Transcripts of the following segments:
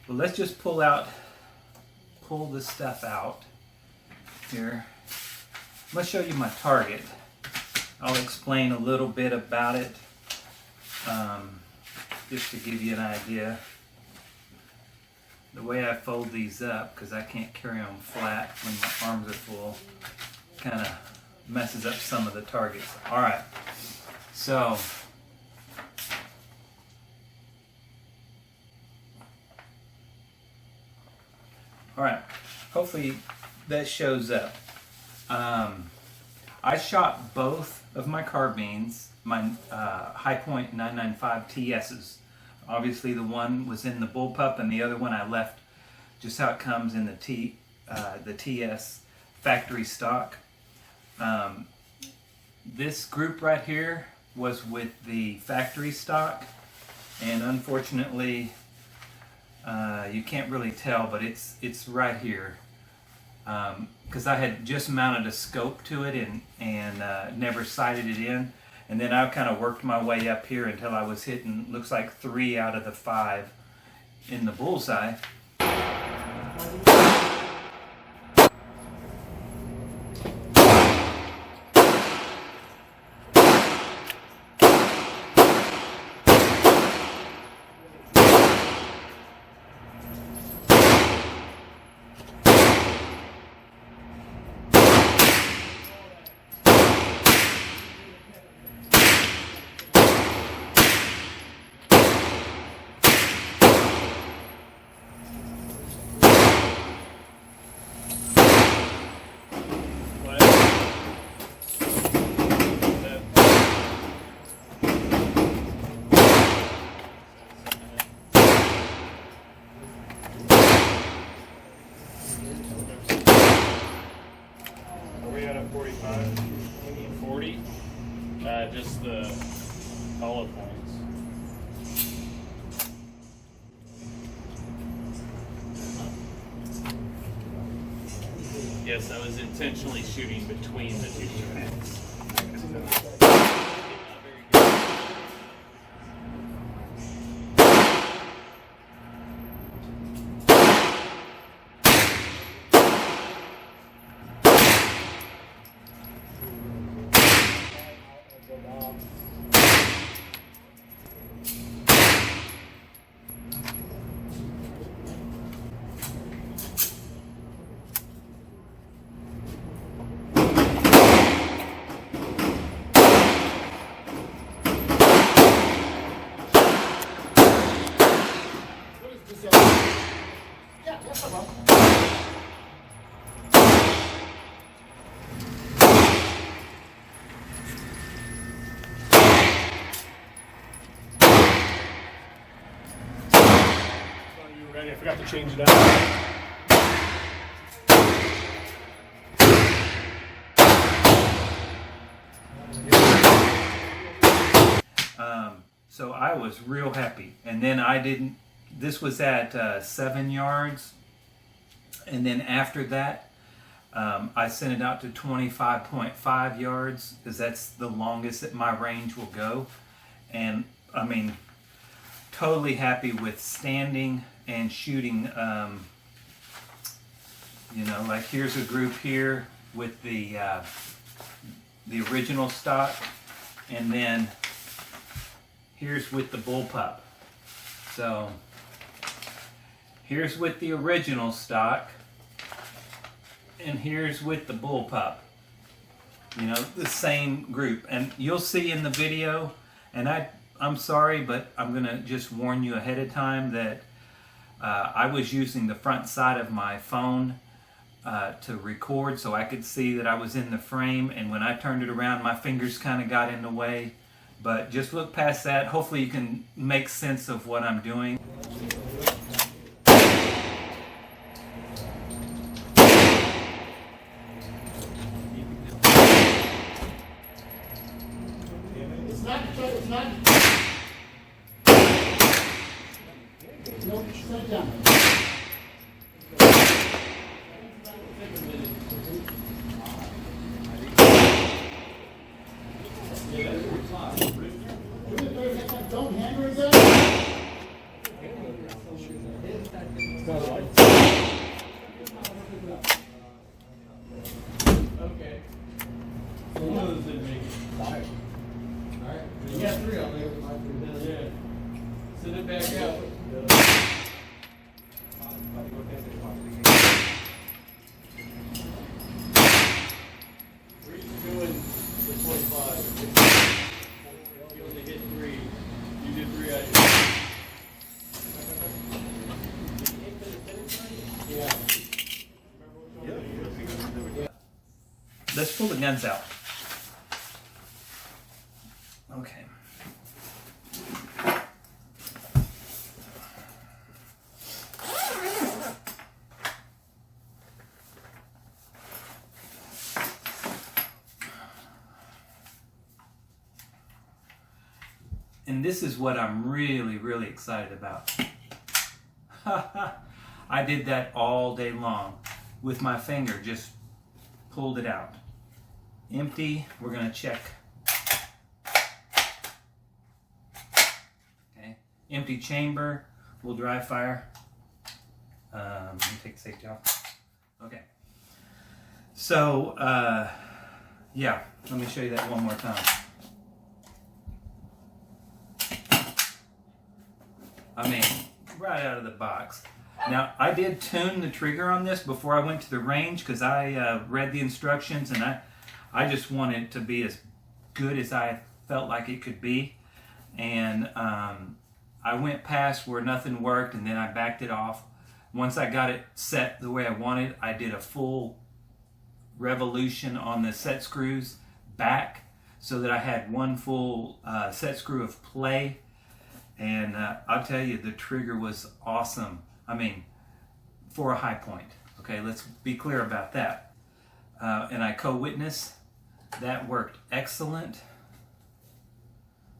Well, let's just pull this stuff out here. I'm going to show you my target. I'll explain a little bit about it, just to give you an idea. The way I fold these up, because I can't carry them flat when my arms are full, kind of messes up some of the targets. Alright, so alright, hopefully that shows up. I shot both of my carbines, my High Point 995 TS's. Obviously the one was in the Bullpup and the other one I left just how it comes in the TS factory stock. This group right here was with the factory stock, and unfortunately you can't really tell, but it's right here, because I had just mounted a scope to it and never sighted it in. And then I kind of worked my way up here until I was hitting, looks like 3 out of the 5 in the bullseye. Just the hollow points. Yes, I was intentionally shooting between the two tracks. I forgot to change it out. So I was real happy, and then this was at 7 yards, and then after that I sent it out to 25.5 yards, because that's the longest that my range will go. And I mean, totally happy with standing and shooting. You know, like here's a group here with the original stock, and then here's with the Bullpup. So here's with the original stock, and here's with the Bullpup. You know, the same group. And you'll see in the video, and I'm sorry, but I'm gonna just warn you ahead of time that I was using the front side of my phone to record, so I could see that I was in the frame, and when I turned it around my fingers kind of got in the way. But just look past that. Hopefully you can make sense of what I'm doing. It's not. Nope, sit down. Don't let's pull the guns out. Okay. And this is what I'm really, really excited about. I did that all day long with my finger, just pulled it out. Empty, we're gonna check. Okay, empty chamber, we'll dry fire. Let me take the safety off. Okay. So, yeah, let me show you that one more time. I mean, right out of the box. Now, I did tune the trigger on this before I went to the range because I read the instructions and I just wanted it to be as good as I felt like it could be. And I went past where nothing worked and then I backed it off. Once I got it set the way I wanted, I did a full revolution on the set screws back so that I had one full set screw of play. And I'll tell you, the trigger was awesome. I mean, for a High Point. Okay, let's be clear about that. And I co-witness, that worked excellent.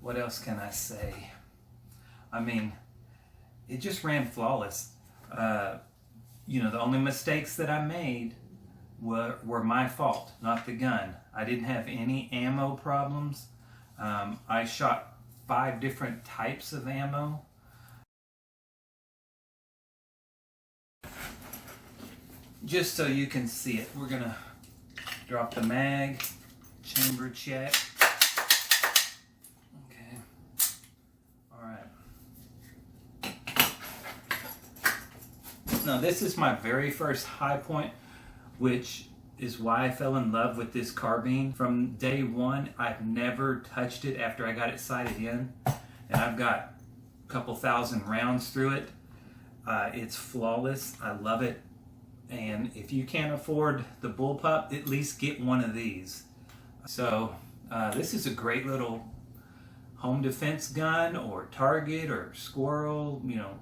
What else can I say? I mean, it just ran flawless. You know, the only mistakes that I made were my fault, not the gun. I didn't have any ammo problems. I shot 5 different types of ammo. Just so you can see it, we're gonna drop the mag, chamber check. Okay, all right. Now this is my very first High Point, which is why I fell in love with this carbine. From day one, I've never touched it after I got it sighted in. And I've got a couple thousand rounds through it. It's flawless, I love it. And if you can't afford the Bullpup, at least get one of these. So this is a great little home defense gun or target or squirrel, you know,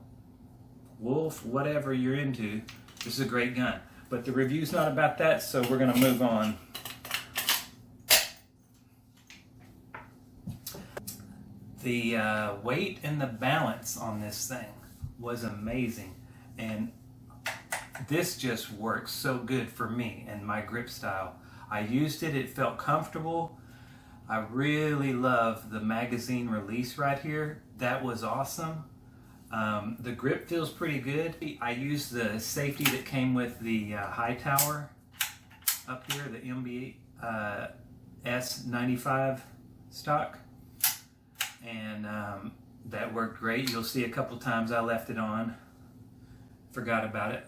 wolf, whatever you're into. This is a great gun. But the review's not about that, so we're going to move on. The weight and the balance on this thing was amazing. And this just works so good for me and my grip style. I used it, it felt comfortable. I really love the magazine release right here. That was awesome. The grip feels pretty good. I used the safety that came with the high tower up here, the MBS 95 stock, and that worked great. You'll see a couple times I left it on, forgot about it.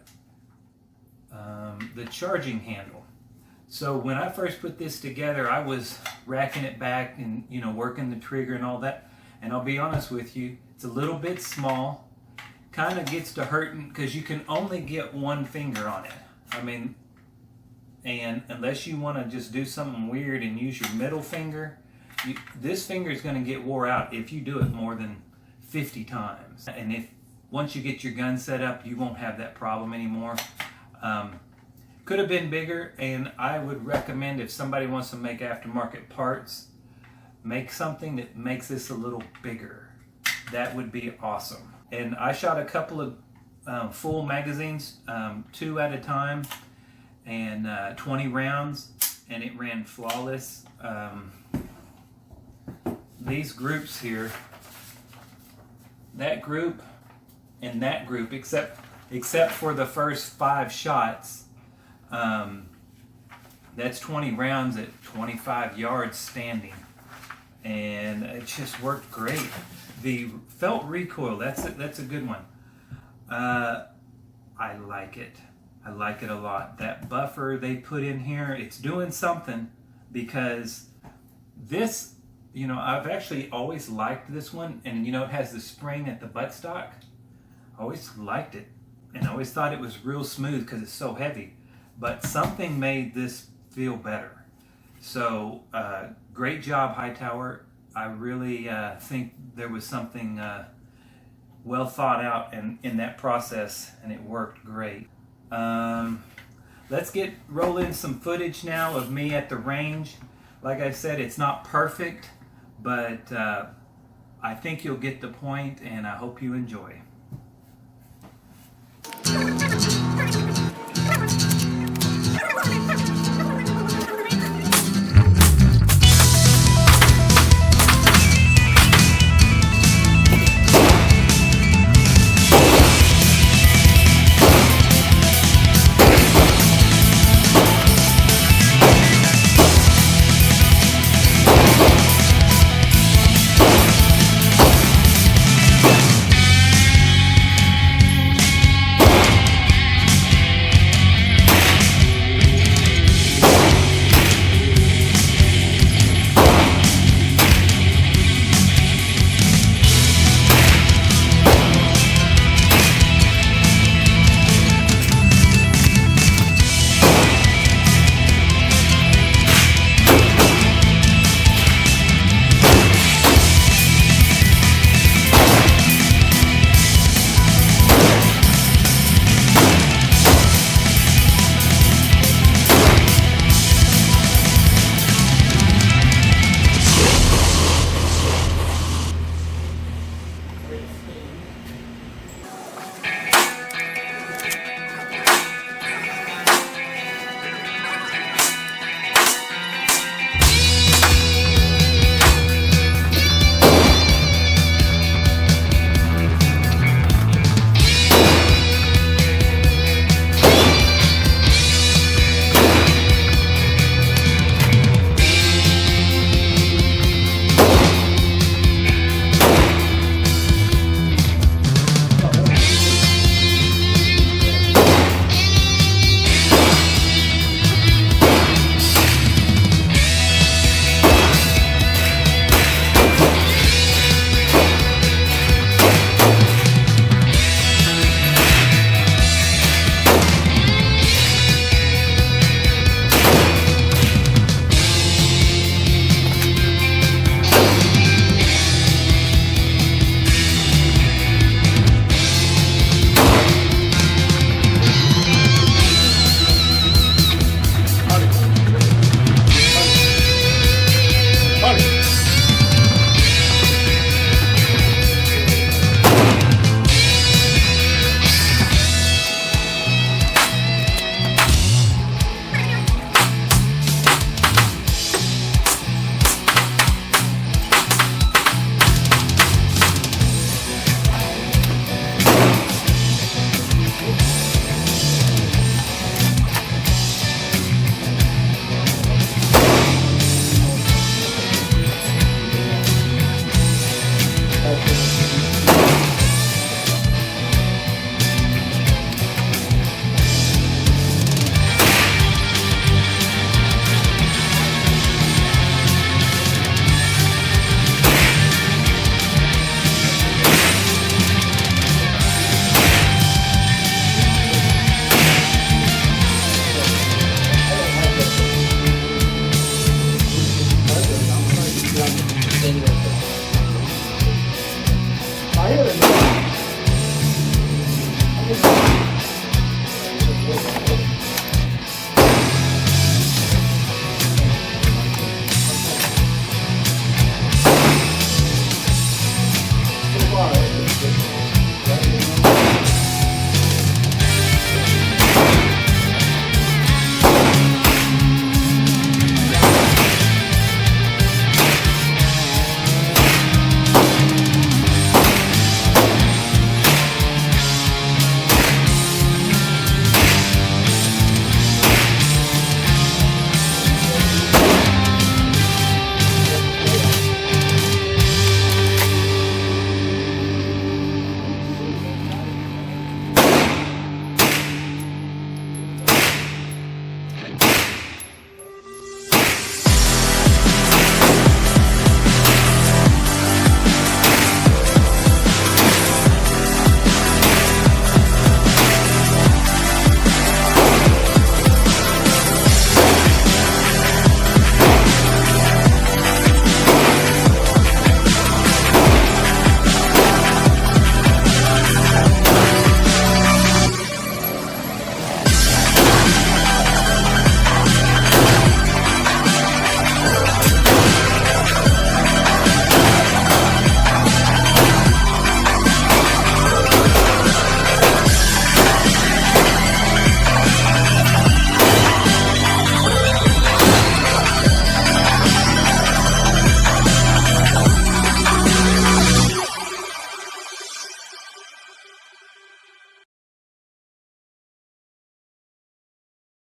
The charging handle. So when I first put this together, I was racking it back and, you know, working the trigger and all that. And I'll be honest with you, it's a little bit small. Kind of gets to hurting because you can only get one finger on it. I mean, and unless you want to just do something weird and use your middle finger, this finger is going to get wore out if you do it more than 50 times. And if once you get your gun set up, you won't have that problem anymore. Could have been bigger, and I would recommend if somebody wants to make aftermarket parts, make something that makes this a little bigger. That would be awesome. And I shot a couple of full magazines, 2 at a time, and 20 rounds, and it ran flawless. These groups here, that group and that group, except for the first 5 shots, that's 20 rounds at 25 yards standing, and it just worked great. The felt recoil, that's a good one. I like it. I like it a lot. That buffer they put in here, it's doing something, because this, you know, I've actually always liked this one, and you know, it has the spring at the buttstock. I always liked it, and I always thought it was real smooth because it's so heavy. But something made this feel better. So great job, Hightower. I really think there was something well thought out in that process, and it worked great. Let's roll in some footage now of me at the range. Like I said, it's not perfect, but I think you'll get the point, and I hope you enjoy.